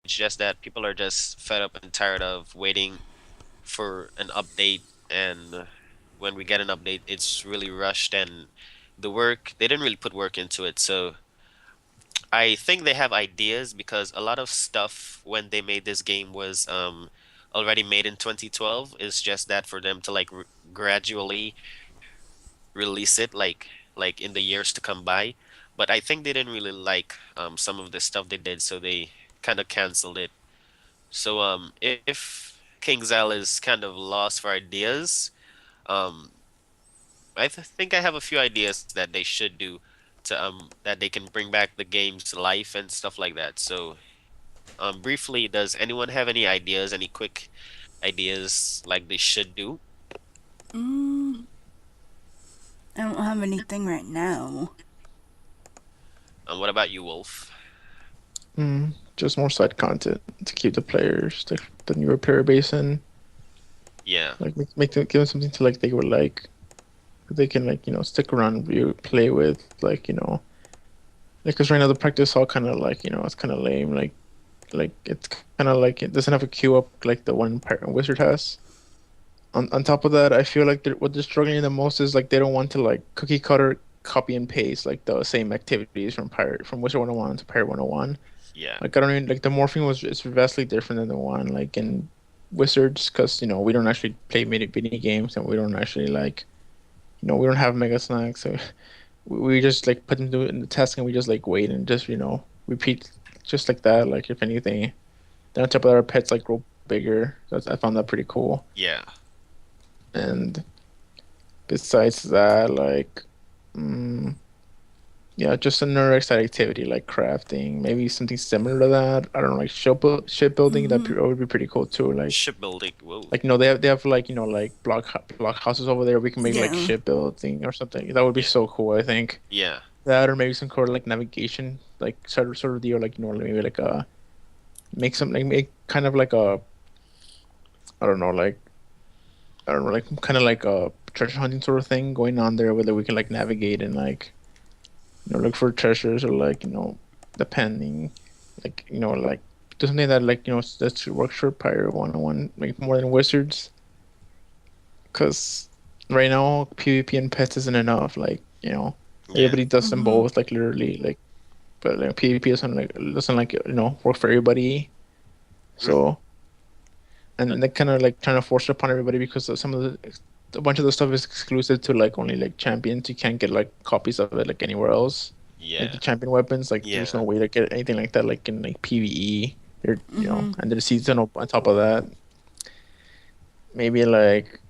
just that people are just fed up and tired of waiting for an update, and when we get an update, it's really rushed, and the work they didn't really put work into it. So I think they have ideas because a lot of stuff when they made this game was already made in 2012. It's just that for them to like r gradually release it like in the years to come by. But I think they didn't really like some of the stuff they did, so they kind of canceled it. So if King's is kind of lost for ideas, um I th think I have a few ideas that they should do to that they can bring back the game's life and stuff like that. So briefly, does anyone have any ideas, any quick ideas like they should do? Mm, I don't have anything right now. What about you, Wolf? Just more side content to keep the players, the newer player base in, Yeah. like make them give them something to like they would like, they can like stick around, play with, like like because right now the practice all kind of like it's kind of lame, like it's kind of like it doesn't have a queue up like the one Pirate and Wizard has. On top of that, I feel like what they're struggling the most is like they don't want to like cookie cutter copy and paste like the same activities from Wizard 101 to Pirate 101. Yeah. Like I don't even like the morphing was it's vastly different than the one like in Wizards because we don't actually play mini games and we don't actually like we don't have mega snacks so we just like put them in the task and we just like wait and just repeat just like that like if anything. Then on top of that, our pets like grow bigger. I found that pretty cool. Yeah. And besides that, like, mm, yeah, just another exciting activity like crafting, maybe something similar to that. I don't know, like shipbuilding. That Mm-hmm. would be pretty cool too. Shipbuilding. Whoa. They have like like block houses over there. We can make like Yeah. shipbuilding or something. That would be Yeah. so cool. I think Yeah. that or maybe some kind of like navigation, like sort of deal, like maybe like make some like make kind of like a I don't know like I don't know like kind of like a treasure hunting sort of thing going on there, whether we can like navigate and like look for treasures or like depending like like do something that like that works for Pirate 101 like more than Wizards because right now PvP and pets isn't enough like Yeah. everybody does them Mm-hmm. both like literally like but like PvP doesn't like work for everybody Mm. so Uh, and they kind of like trying to force it upon everybody because some of a bunch of the stuff is exclusive to like only like champions. You can't get like copies of it like anywhere else. Like the Yeah. champion weapons, like there's Yeah. no way to get anything like that like in like PvE. Or, Mm-hmm. and the season on top of that, maybe like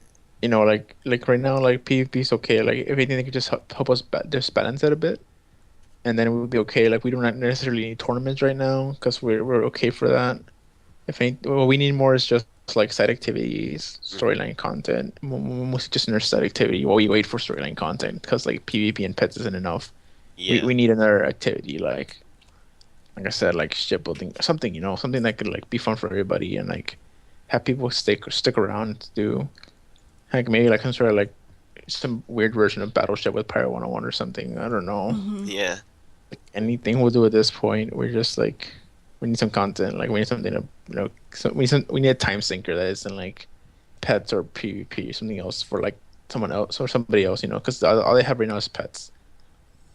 like right now like PvP is okay. Like if anything, they could just help us just balance it a bit, and then we'll be okay. Like we don't necessarily need tournaments right now because we're okay for that. If any, what we need more is just like side activities, Hmm. storyline content, mostly just nurse side activity while we wait for storyline content because like PvP and pets isn't enough. We Yeah. we need another activity like I said like shipbuilding something something that could like be fun for everybody and like have people stick around to do like maybe like some sort of like some weird version of Battleship with Pirate 101 or something. I don't know. Mm-hmm. Yeah. Anything we'll do at this point. We're just like we need some content. Like we need something to we need a time sinker that isn't like pets or PvP or something else for like someone else or somebody else. Because all they have right now is pets.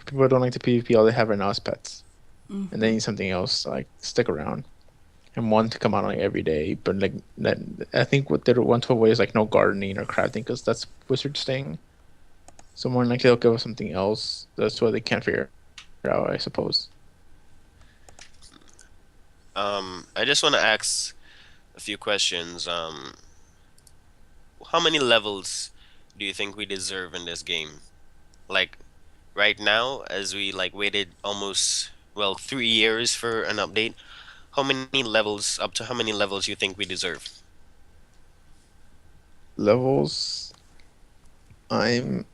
People don't like the PvP. All they have right now is pets, and they Mm-hmm. need something else to, like stick around and one to come out like every day. But like that, I think what they want to avoid is like no gardening or crafting because that's Wizard's thing. So more than likely they'll give us something else. That's what they can't figure out, I suppose. I just want to ask a few questions. How many levels do you think we deserve in this game? Like right now, as we like waited almost, well, 3 years for an update, how many levels, up to how many levels you think we deserve? Levels. I'm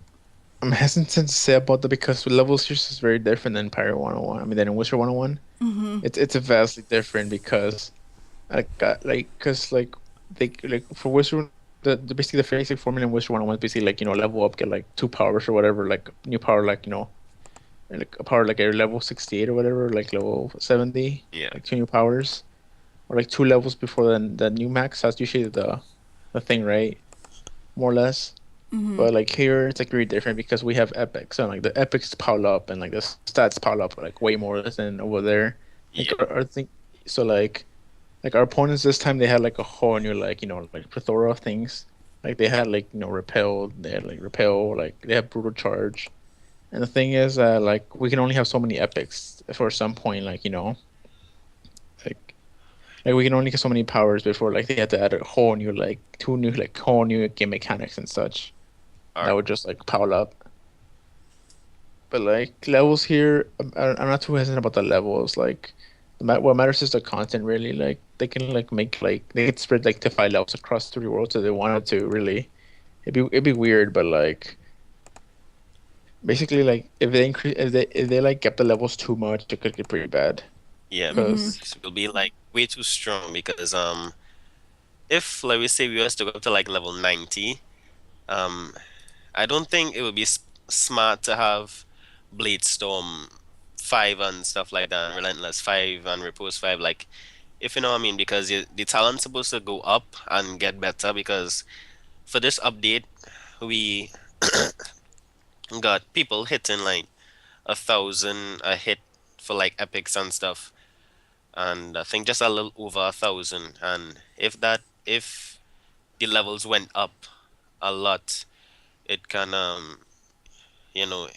I'm hesitant to say about that because levels just is very different than Pirate 101. I mean, than in Wizard 101. Mm-hmm. It's a vastly different because because like they like for Wizard the basically the basic formula in Wizard 101 is basically like level up, get like 2 powers or whatever, like new power like like a power like a level 68 or whatever, like level 70, Yeah. like 2 new powers. or like 2 levels before the new max. That's usually the thing, right? More or less. But like here, it's like really different because we have epics, and like the epics pile up, and like the stats pile up like way more than over there. Like Yeah. our thing, so like our opponents this time they had like a whole new like like plethora of things. Like they had like repel, they had like repel, like they have brutal charge. And the thing is like we can only have so many epics for some point, like like we can only get so many powers before like they had to add a whole new like two new like whole new game mechanics and such All that right. would just like pile up. But like levels here, I'm not too hesitant about the levels. Like, what matters is the content. Really, like they can like make like they could spread like to 5 levels across 3 worlds if they wanted to. Really, it'd be weird, but like basically like if they like get the levels too much, it could get pretty bad. Yeah, Cause because we'll be like way too strong because if like we say we was to go up to like level 90, um I don't think it would be smart to have Blade Storm 5 and stuff like that, and Relentless 5 and Repose 5, like, if you know what I mean, because the talent's supposed to go up and get better, because for this update, we got people hitting like 1,000 a hit for like epics and stuff, and I think just a little over 1,000, and if the levels went up a lot, it can you know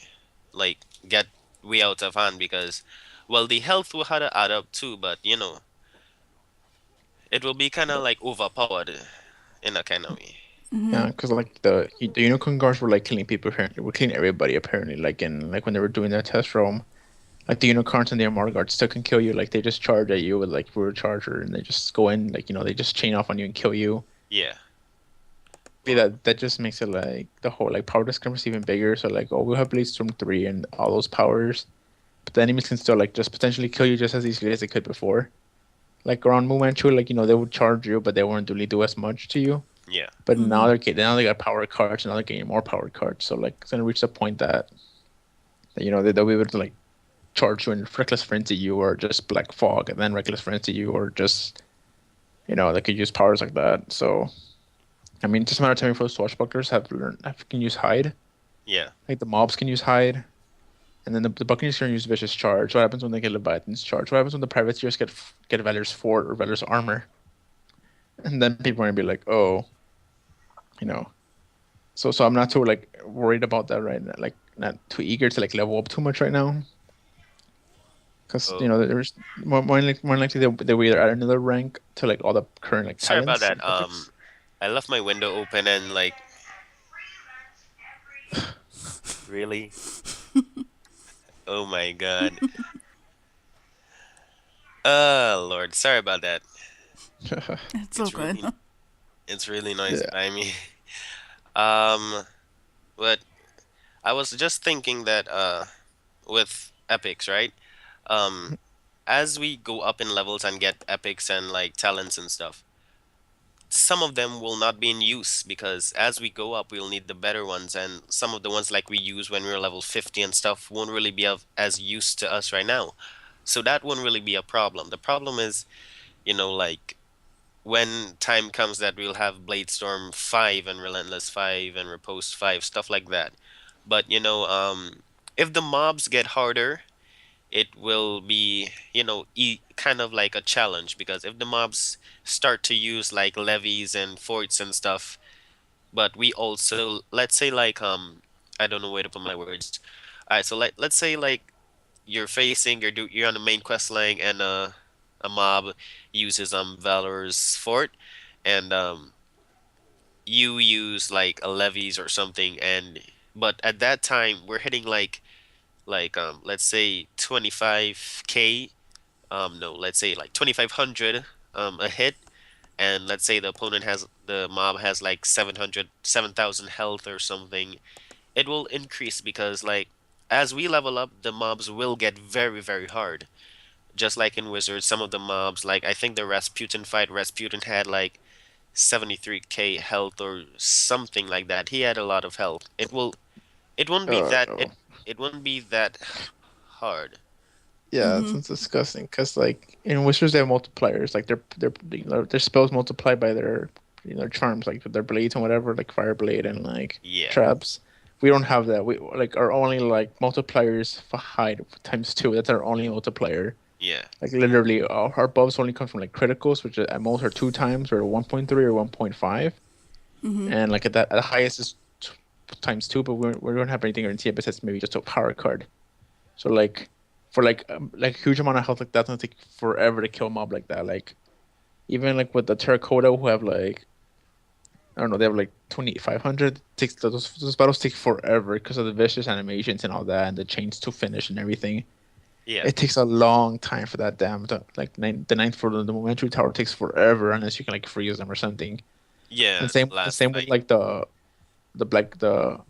like get way out of hand because well the health will have to add up too, but it will be kind of like overpowered in a kind of way. yeah, cause like the unicorn guards were like killing people apparently, were killing everybody apparently. Like in like when they were doing that test roam, like the unicorns and the armor guards still can kill you. Like they just charge at you with like brutal charger, and they just go in like they just chain off on you and kill you. Yeah. Yeah, Well, that just makes it like the whole like power discrepancy even bigger. So like, oh, we'll have Blade Storm 3 and all those powers, but the enemies can still like just potentially kill you just as easily as they could before. Like around Moo Manchu, like they would charge you, but they wouldn't really do as much to you. yeah. But now they got power cards, and now they're getting more power cards. So like it's gonna reach the point that they'll be able to like charge you and reckless frenzy you, or just black fog and then reckless frenzy you, or just they could use powers like that. So I mean, just a matter of time before the swashbucklers can use hide. Yeah. Like the mobs can use hide, and then the Buccaneers can use vicious charge. What happens when they get Leviathan's charge? What happens when the privateers get Valor's fort or Valor's armor? And then people are gonna be like, oh, you know. So I'm not too like worried about that right now. Like not too eager to like level up too much right now, because Oh, there's more likely they'll either add another rank to like all the current like sorry about talents that. and epics. I left my window open and like really. Oh my God. Lord, sorry about that. It's so It's good. really it's really noisy Yeah. by me. Um, but I was just thinking that with epics, right? Um, as we go up in levels and get epics and like talents and stuff, some of them will not be in use because as we go up, we'll need the better ones, and some of the ones like we use when we're level 50 and stuff won't really be of as use to us right now. So that won't really be a problem. The problem is, like when time comes that we'll have Blade Storm 5 and Relentless 5 and Riposte 5, stuff like that. But if the mobs get harder, it will be, kind of like a challenge because if the mobs start to use like levies and forts and stuff, but we also let's say like I don't know where to put my words. All right, so let's say like you're on the main quest line and a mob uses Valor's fort and you use like a levies or something, and but at that time we're hitting like let's say 25k, no, let's say like 2500 a hit, and let's say the mob has like 7,000 health or something. It will increase because like as we level up the mobs will get very very hard, just like in Wizards. Some of the mobs, like I think the Rasputin had like 73k health or something like that. He had a lot of health. It won't be Oh that no. it won't be that hard. Yeah, it sounds disgusting. Cause like in Wizards they have multipliers. Like their spells multiply by their charms, like with their blades and whatever, like fire blade and like Yeah, traps. We don't have that. We like our only like multipliers for hide times two. That's our only multiplier. yeah, Like literally, our buffs only come from like criticals, which at most are two times or 1.3 or 1.5, and like at the highest is times two. But we don't have anything guaranteed besides maybe just a power card. So like for like huge amount of health like that's gonna take forever to kill a mob like that. Like even like with the Terracotta who have like I don't know, they have like 2500 takes those battles take forever because of the vicious animations and all that and the chains to finish and everything. yeah, It takes a long time for that damn like the ninth for the momentary tower takes forever unless you can like freeze them or something. yeah. And same Last same with fight. like the black the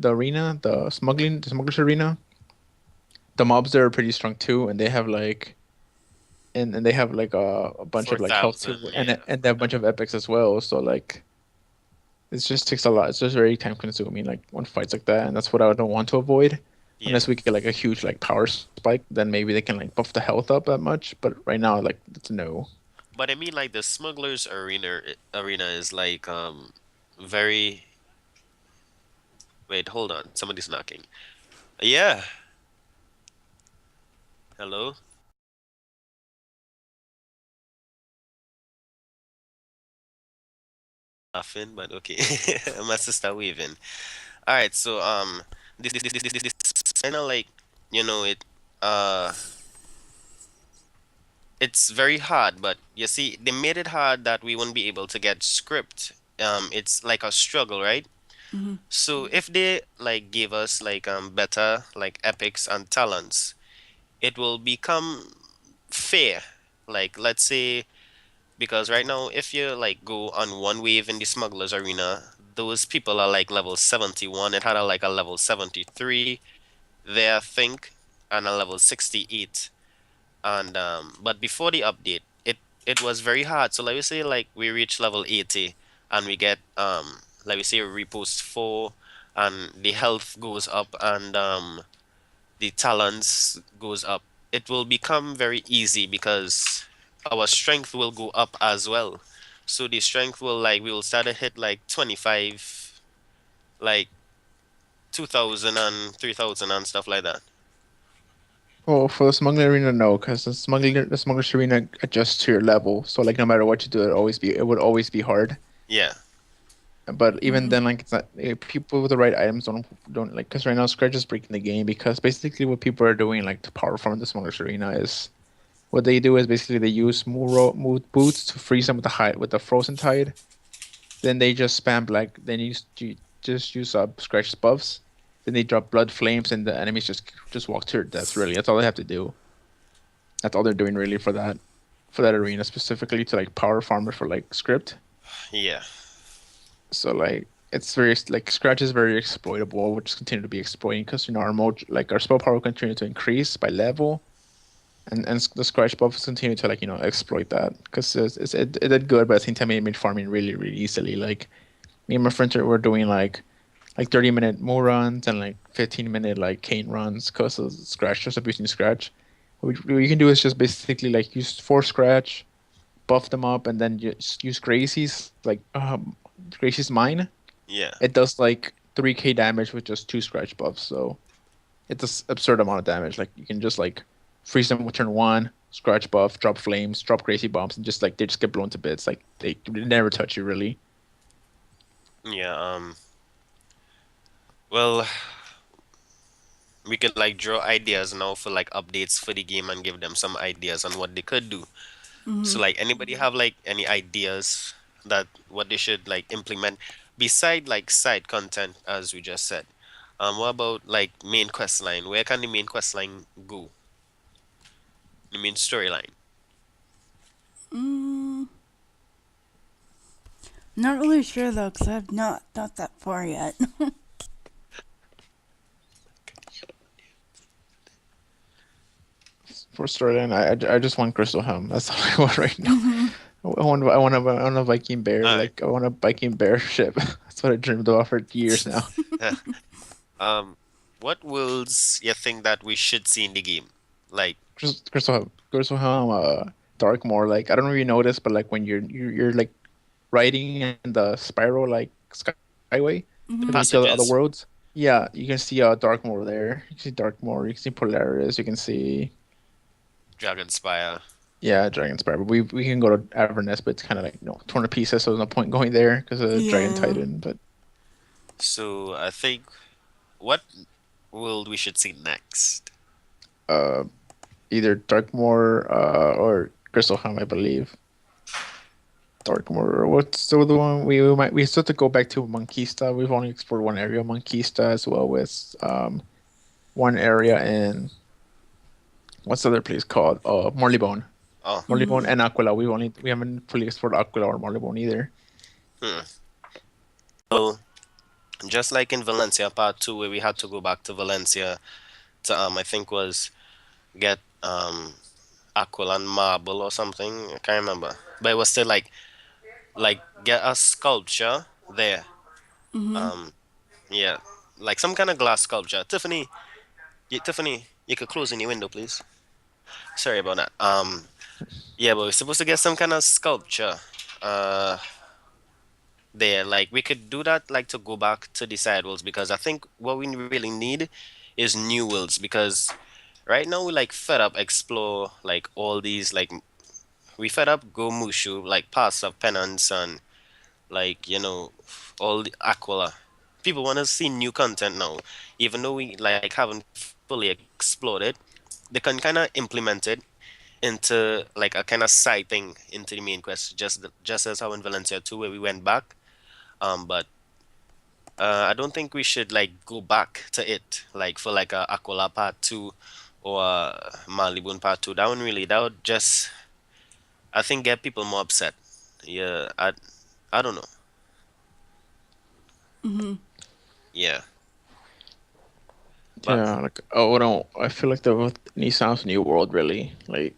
arena, the smugglers arena. The mobs there are pretty strong too, and they have like and they have like a bunch of like health 4,000. too, Yeah, and they have a bunch of epics as well. So like it just takes a lot. It's just very time consuming, like when fights like that, and that's what I don't want to avoid. yeah. Unless we get like a huge like power spike, then maybe they can like buff the health up that much. But right now, like it's no. But I mean, like the smugglers arena is like very. Wait, hold on. Somebody's knocking. Yeah. Hello. Laughing, but okay. My sister waving. All right. So this kind of like it. Uh, it's very hard, but you see, they made it hard that we won't be able to get script. It's like a struggle, right? So if they like give us like better like epics and talents, it will become fair. Like let's say because right now if you like go on one wave in the smugglers arena, those people are like level 71. It had a like a level 73 there, I think, and a level 68. And but before the update, it was very hard. So let me say like we reach level 80 and we get let me say repost 4 and the health goes up and the talents goes up. It will become very easy because our strength will go up as well. So the strength will like we will start to hit like 25, like 2000 and 3000 and stuff like that. Well, for the smuggler arena, no, because the smuggler arena adjusts to your level. So like no matter what you do, it would always be hard. Yeah. But even then, like it's not people with the right items don't like because right now Scratch is breaking the game because basically what people are doing like to power farm the smuggler arena is what they do is basically they use mood boots to freeze them with the frozen tide. Then they just spam black. Then just use Scratch's buffs. Then they drop blood flames and the enemies just walk to their death. Really, that's all they have to do. That's all they're doing really for that arena specifically to like power farmer for like script. Yeah. So like it's very like Scratch is very exploitable. We'll just continue to be exploiting because our mode like our spell power will continue to increase by level, and the Scratch buffs continue to like exploit that because it did good, but at the same time it made farming really easily. Like me and my friends were doing like 30-minute Mo runs and like 15-minute like Cane runs because of Scratch, just abusing Scratch. What you can do is just basically like use four Scratch, buff them up, and then just use Gracie's like Gracie's Mine. Yeah. It does like 3k damage with just two Scratch buffs, so it's an absurd amount of damage. Like you can just like freeze them with turn one, Scratch buff, drop flames, drop Gracie bombs, and just like they just get blown to bits. Like they never touch you really. Yeah. Well, we could like draw ideas now for like updates for the game and give them some ideas on what they could do. So like anybody have like any ideas that what they should like implement beside like side content as we just said. What about like main quest line? Where can the main quest line go? The main storyline. Not really sure though, because I've not thought that far yet. For storyline, I just want Crystal Helm. That's all I want right now. I want a Viking bear. All right. Like I want a Viking bear ship. That's what I dreamed about for years now. Um, what worlds you think that we should see in the game? Like, Crystal Helm, Darkmoor. Like I don't know if you noticed, but like when you're like riding in the spiral like skyway, like the when you see other passages, worlds. Yeah, you can see Darkmoor there. You can see Darkmoor. You can see Polaris. You can see Dragonspire. yeah Dragonspire. But we can go to Avernus, but it's kind of like torn to pieces, so there's no point going there because of Dragon Yeah. Titan. But So I think what world we should see next? uh, either Darkmoor or Crystal Helm, I believe. Darkmoor. Or what's the other one? We still have to go back to Monkista. We've only explored one area of Monkista as well with one area in what's the other place called? Morleybones. Oh, Morleybones and Aquila. We haven't fully explored Aquila or Morleybones either. hmm. So just like in Valencia Part 2, where we had to go back to Valencia to I think was get Aquilan marble or something. I can't remember, but it was still like get a sculpture there. Um, yeah, like some kind of glass sculpture. Tiffany, you could close in your window, please. Sorry about that. Yeah, but we're supposed to get some kind of sculpture. Uh, there, like we could do that, like to go back to the side worlds because I think what we really need is new worlds because right now we like fed up explore like all these like we fed up go Mushu like Paths of Penance and like all the Aquila. People want to see new content now, even though we like haven't fully explored it. They can kind of implement it into like a kind of side thing into the main quest, just as how in Valencia 2 where we went back. But I don't think we should like go back to it like for like a Aquila Part 2 or Malibun Part 2. That would just I think get people more upset. Yeah, I don't know. Yeah, but Yeah, like oh no, I feel like the Nissan's New World really like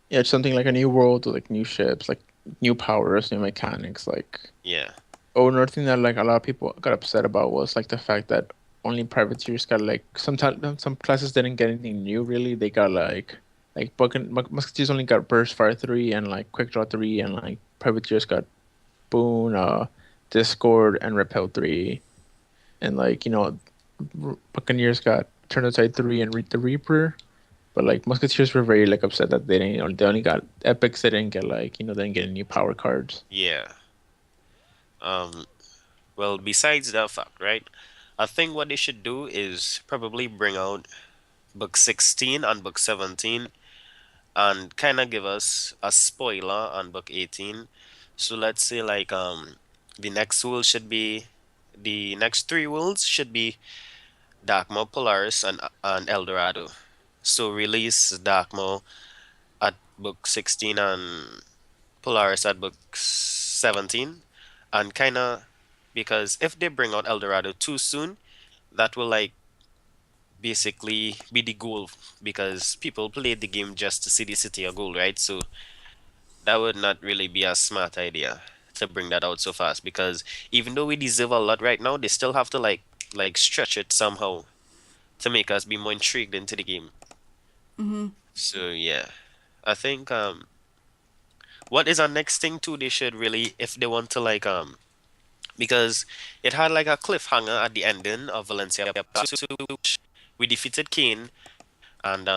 yeah, it's something like a new world with like new ships, like new powers, new mechanics. Like yeah, oh, another thing that like a lot of people got upset about was like the fact that only privateers got like some classes didn't get anything new really. They got like musketeers only got burst fire 3 and like quick draw 3 and like privateers got boon, discord and repel 3 and like buccaneers got turn aside 3 and read the reaper. But like musketeers were very like upset that they only got epics. They didn't get like they didn't get any new power cards. yeah. Um, well, besides that fact, right? I think what they should do is probably bring out book 16 and book 17 and kind of give us a spoiler on book 18. So let's say like the next world should be the next three worlds should be Darkmo, Polaris, and Eldorado. So release Darkmo at book 16 and Polaris at book 17 and kind of because if they bring out Eldorado too soon, that will like basically be the goal because people play the game just to see the city of gold, right? So that would not really be a smart idea to bring that out so fast because even though we deserve a lot right now, they still have to like stretch it somehow to make us be more intrigued into the game. So yeah, I think what is our next thing too? They should really if they want to like because it had like a cliffhanger at the ending of Valencia Part 2. We defeated Kane and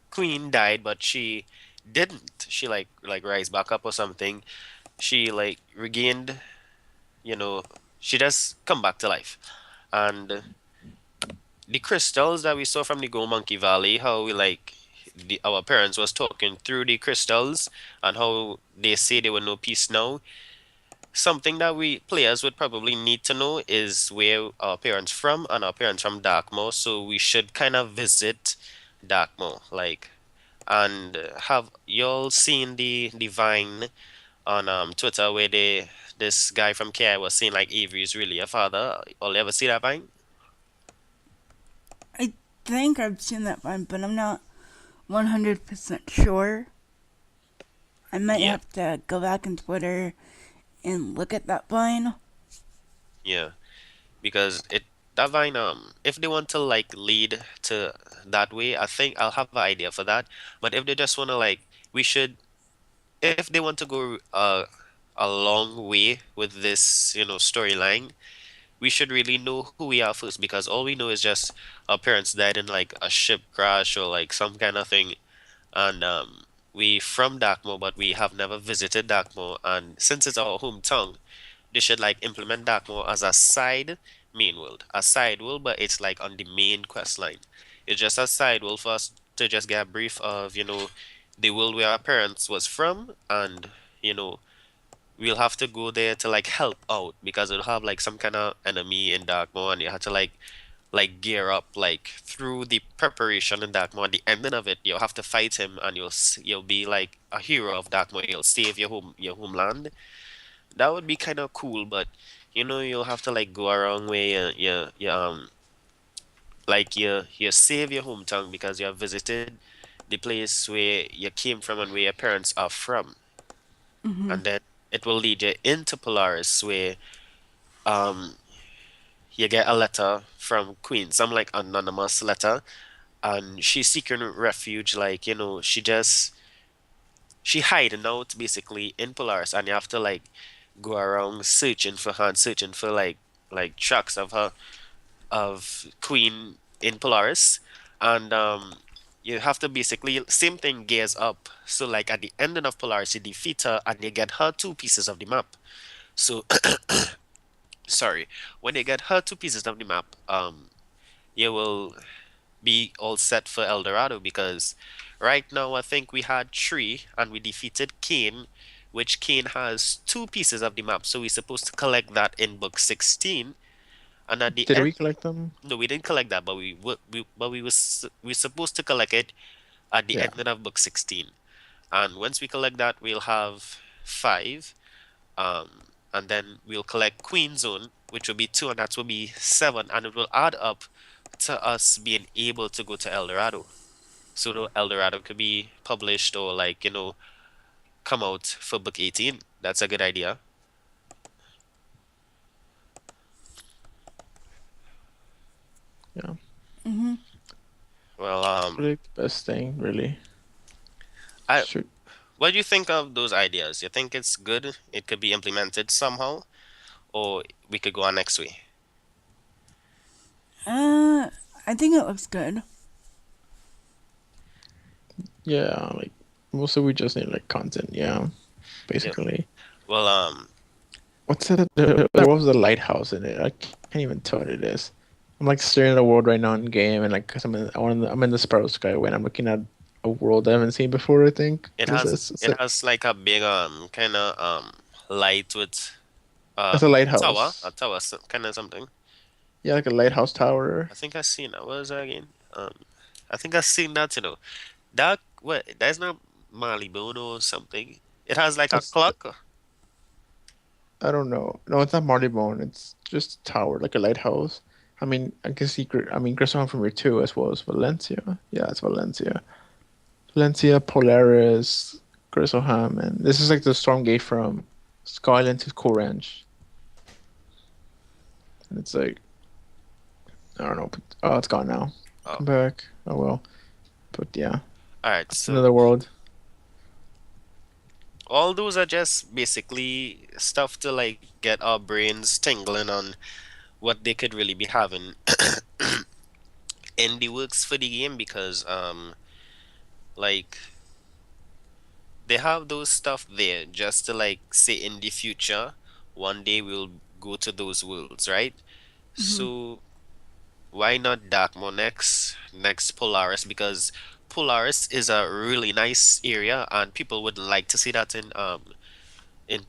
Queen died, but she didn't. She like rise back up or something. She like regained, you know, she does come back to life. And the crystals that we saw from the Go Monkey Valley, how we like our parents was talking through the crystals and how they say they will know peace now. Something that we players would probably need to know is where our parents from and our parents from Darkmoor, so we should kind of visit Darkmoor, like, and have y'all seen the Vine on Twitter where this guy from KI was saying like Avery is really a father? All ever see that Vine? I think I've seen that one, but I'm not 100% sure. I might Yeah, have to go back on Twitter and look at that vine. yeah, because that vine, if they want to like lead to that way, I think I'll have an idea for that. But if they just want to like, we should, if they want to go a long way with this, storyline, we should really know who we are first because all we know is just our parents died in like a ship crash or like some kind of thing, and we from Darkmoor, but we have never visited Darkmoor, and since it's our hometown, they should like implement Darkmoor as a side main world, a side world, but it's like on the main quest line. It's just a side world for us to just get a brief of, the world where our parents was from, and you know, we'll have to go there to like help out because it'll have like some kind of enemy in Darkmoor, and you have to like gear up like through the preparation in Darkmoor. At the ending of it, you'll have to fight him, and you'll be like a hero of Darkmoor. You'll save your homeland. That would be kind of cool, but you'll have to like go around where you save your hometown because you have visited the place where you came from and where your parents are from, and then it will lead you into Polaris where um you get a letter from Queen, some like anonymous letter, and she's seeking refuge. Like she hiding out basically in Polaris, and you have to like go around searching for her and searching for like tracks of her of Queen in Polaris, and you have to basically same thing gears up. So like at the ending of Polaris, you defeat her and you get her two pieces of the map. So sorry, when you get her two pieces of the map, you will be all set for El Dorado because right now I think we had three and we defeated Kane, which Kane has two pieces of the map. So we're supposed to collect that in book 16. And at the Did end, we collect them? no, we didn't collect that, but we supposed to collect it at the Yeah. end of book 16. And once we collect that, we'll have five. And then we'll collect Queen Zone, which will be two, and that will be seven, and it will add up to us being able to go to El Dorado. So the El Dorado could be published or like, come out for book 18. That's a good idea. Yeah. Well, It's really the best thing, really. I Shoot. what do you think of those ideas? You think it's good? It could be implemented somehow, or we could go our next way. Uh, I think it looks good. Yeah, like mostly we just need like content. Yeah, Yeah. basically. Well, What's that? There was a lighthouse in it. I can't even tell what it is. I'm like staring at a world right now in game, and like, 'cause I'm in the Sparrow Sky when I'm looking at a world I haven't seen before. I think. it What is has this? It's it has like a big kind of light with it's a a lighthouse. tower kind of something. Yeah, like a lighthouse tower. I think I seen that. What was that again? I think I seen that. That what? That's not Malibu or something. It has like a That's clock. I don't know. No, it's not Marleybone. It's just a tower, like a lighthouse. I mean, I can see. I mean, Grissom from here too, as well as Valencia. Yeah, it's Valencia. Valencia, Polaris, Grisselham, and this is like the storm gate from Skyline to Corange. And it's like I don't know. But, oh, it's gone now. Oh, Come back. Oh well. But yeah, all right. it's So another world. all those are just basically stuff to like get our brains tingling on what they could really be having in the works for the game because like they have those stuff there just to like say in the future one day we'll go to those worlds, right? So why not Darkmoor next Polaris because Polaris is a really nice area and people would like to see that in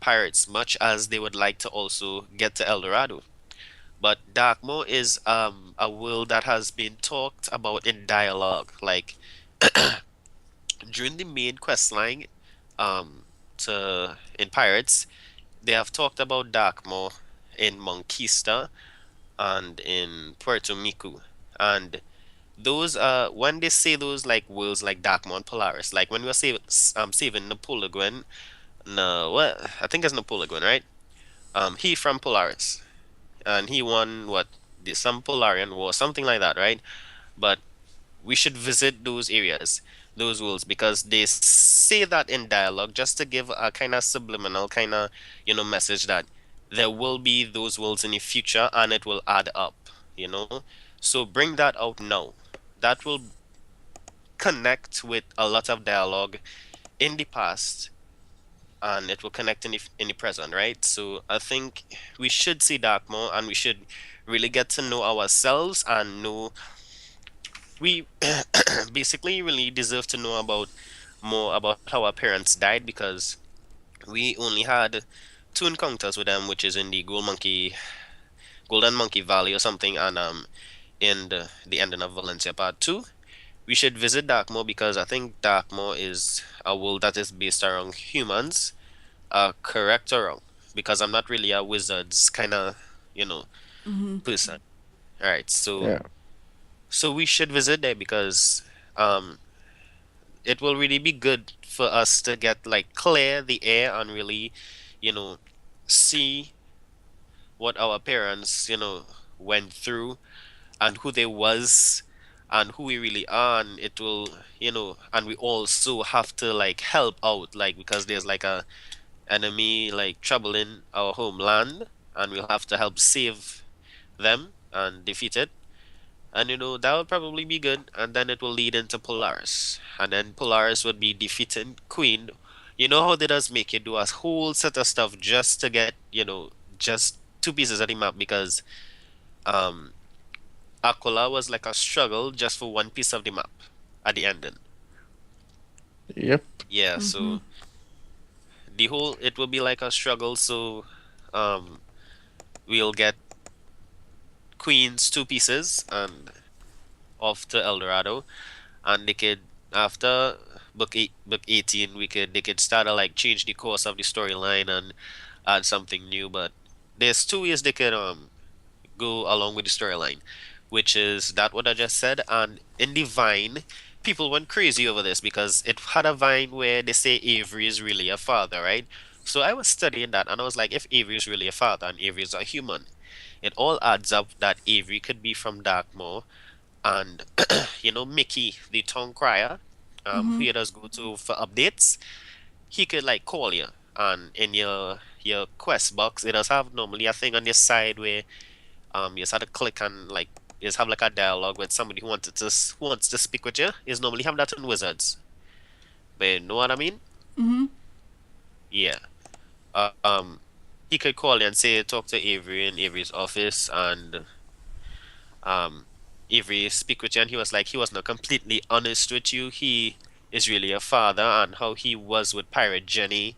Pirates much as they would like to also get to El Dorado. But Darkmoor is a world that has been talked about in dialogue. Like during the main quest line, to in Pirates, they have talked about Darkmoor in Monkista and in Puerto Mico. And those when they say those like worlds like Darkmoor and Polaris, like when we were saving Napoleon, no what I think it's Napoleon, right? He from Polaris. And he won what? some Polarian war, something like that, right? But we should visit those areas, those worlds, because they say that in dialogue just to give a kind of subliminal kind of, message that there will be those worlds in the future and it will add up, you know? So bring that out now. That will connect with a lot of dialogue in the past and it will connect in the present, right? So I think we should see that more and we should really get to know ourselves and know we basically really deserve to know about more about how our parents died because we only had two encounters with them, which is in the Golden Monkey Valley or something, and in the ending of Valencia Part 2. We should visit Darkmoor because I think Darkmoor is a world that is based around humans. Correct or wrong? Because I'm not really a wizards kind of, you know, person. All right, Yeah. so we should visit there because um it will really be good for us to get like clear the air and really, you know, see what our parents, went through and who they was and who we really are and it will, and we also have to like help out like because there's like a enemy like troubling our homeland and we'll have to help save them and defeat it. And that would probably be good. And then it will lead into Polaris. And then Polaris would be defeating Queen. You know how they does make you do a whole set of stuff just to get, just two pieces of the map because um Aquila was like a struggle just for one piece of the map at the ending. Yep. Yeah, so the whole it will be like a struggle, so um we'll get Queen's two pieces and off to El Dorado. And they could after book 18 they could start to like change the course of the storyline and add something new, but there's two ways they could go along with the storyline, which is that what I just said. And in the Vine people went crazy over this because it had a Vine where they say Avery is really a father, right? So I was studying that and I was like, if Avery is really a father and Avery is a human, it all adds up that Avery could be from Darkmoor and Mickey, the town crier, who you just go to for updates, he could like call you, and in your quest box, it does have normally a thing on your side where you just have to click and like you just have like a dialogue with somebody who wants to speak with you. Is normally have that in Wizards, but you know what I mean? Yeah. He could call you and say talk to Avery in Avery's office, and um Avery speak with you and he was like he was not completely honest with you. He is really a father and how he was with Pirate Jenny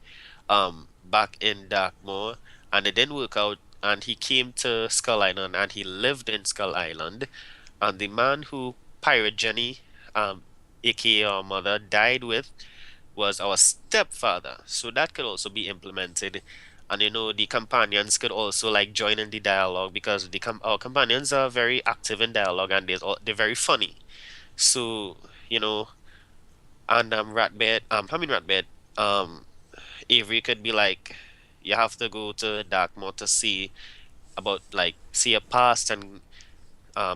back in Darkmoor and it didn't work out and he came to Skull Island and he lived in Skull Island and the man who Pirate Jenny aka our mother died with was our stepfather. So that could also be implemented. And the companions could also like join in the dialogue because our companions are very active in dialogue and they're very funny. So, you know, and Ratbed, Avery could be like, you have to go to Darkmoor to see your past and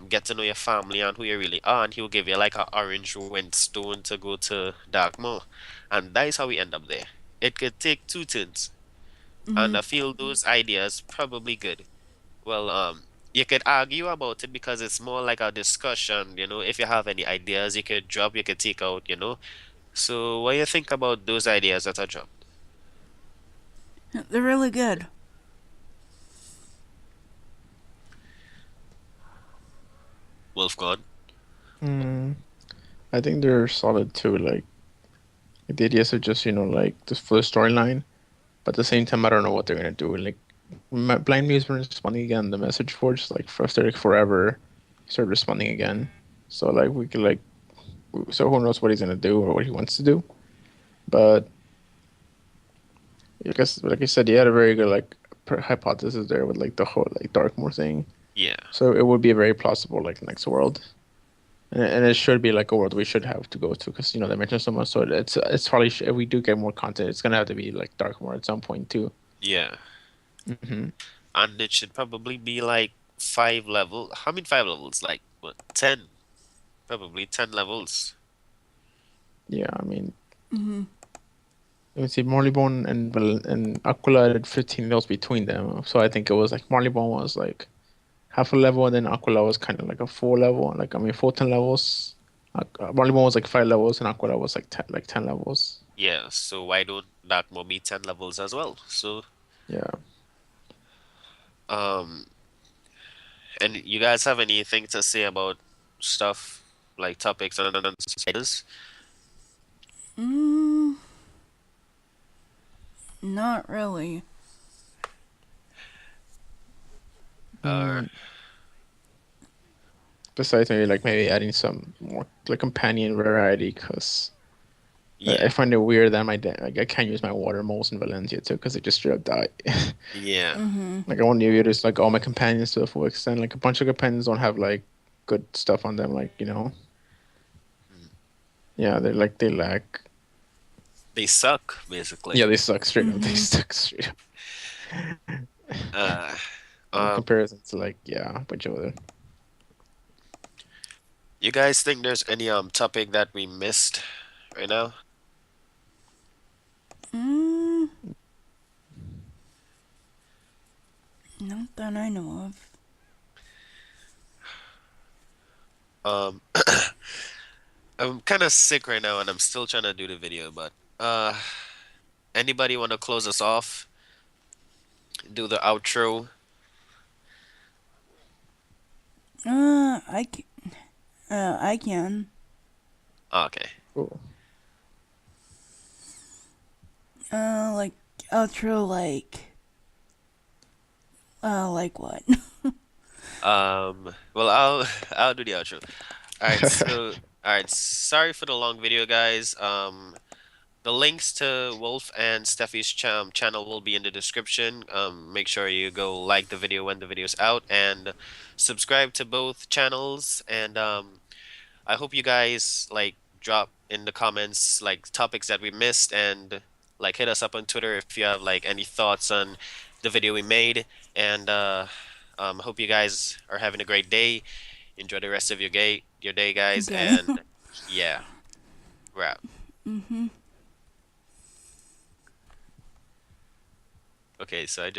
get to know your family and who you really are, and he'll give you like a orange windstone to go to Darkmoor, and that is how we end up there. It could take two turns, and I feel those ideas probably good. Well, you could argue about it because it's more like a discussion. If you have any ideas, you could drop, you could take out. So, what do you think about those ideas that I dropped, They're really good. Wolfgon? Mm, I think they're solid too. Like the ideas are just like just for the storyline, but at the same time, I don't know what they're gonna do. Like Blind Muse been responding again. The message for just like frustrated forever. Started responding again. So like we could like so who knows what he's gonna do or what he wants to do. But I guess like I said, he had a very good like hypothesis there with like the whole like Darkmoor thing. Yeah, So it would be a very plausible like next world. And it should be like a world we should have to go to because they mentioned so much. So it's probably if we do get more content, it's gonna have to be like Darkmoor at some point too. yeah. Hmm. And it should probably be like five level. How many five levels? Like what? 10, probably 10 levels. Yeah, I mean, Mhm. let me see, Marleybone and Aquila had 15 levels between them. So I think it was like Marleybone was like half a level, and then Aquila was kind of like a 4 level. Like I mean, 14 levels. Marleybone was like 5 levels, and Aquila was like 10 levels. Yeah, so why don't Darkmo be 10 levels as well? So, Yeah. um, and you guys have anything to say about stuff like topics and spiders? Mm, not really. Or Mm, besides maybe like maybe adding some more like companion variety, because I yeah, find it weird that like I can't use my water moles in Valencia too, because they just straight up die. yeah. Mhm. Like I want to use like all my companions to a full extent. Like a bunch of companions don't have like good stuff on them. Like Mm. yeah, they lack. They suck, basically. Yeah, they suck straight up. They Mhm. suck straight up. Uh, In um, comparison to like yeah, a bunch of other. you guys think there's any topic that we missed right now? Mm, not that I know of. Um, I'm kind of sick right now and I'm still trying to do the video, but anybody want to close us off? Do the outro? I can. I can. Okay. Cool. Like outro, like what? Well, I'll I'll do the outro. All right, so all right, sorry for the long video, guys. The links to Wolf and Steffi's channel will be in the description. Make sure you go like the video when the video's out and subscribe to both channels. And I hope you guys like drop in the comments like topics that we missed and like hit us up on Twitter if you have like any thoughts on the video we made. And hope you guys are having a great day. Enjoy the rest of your day, guys. Okay. And yeah, wrap. Mhm. Okay, so I just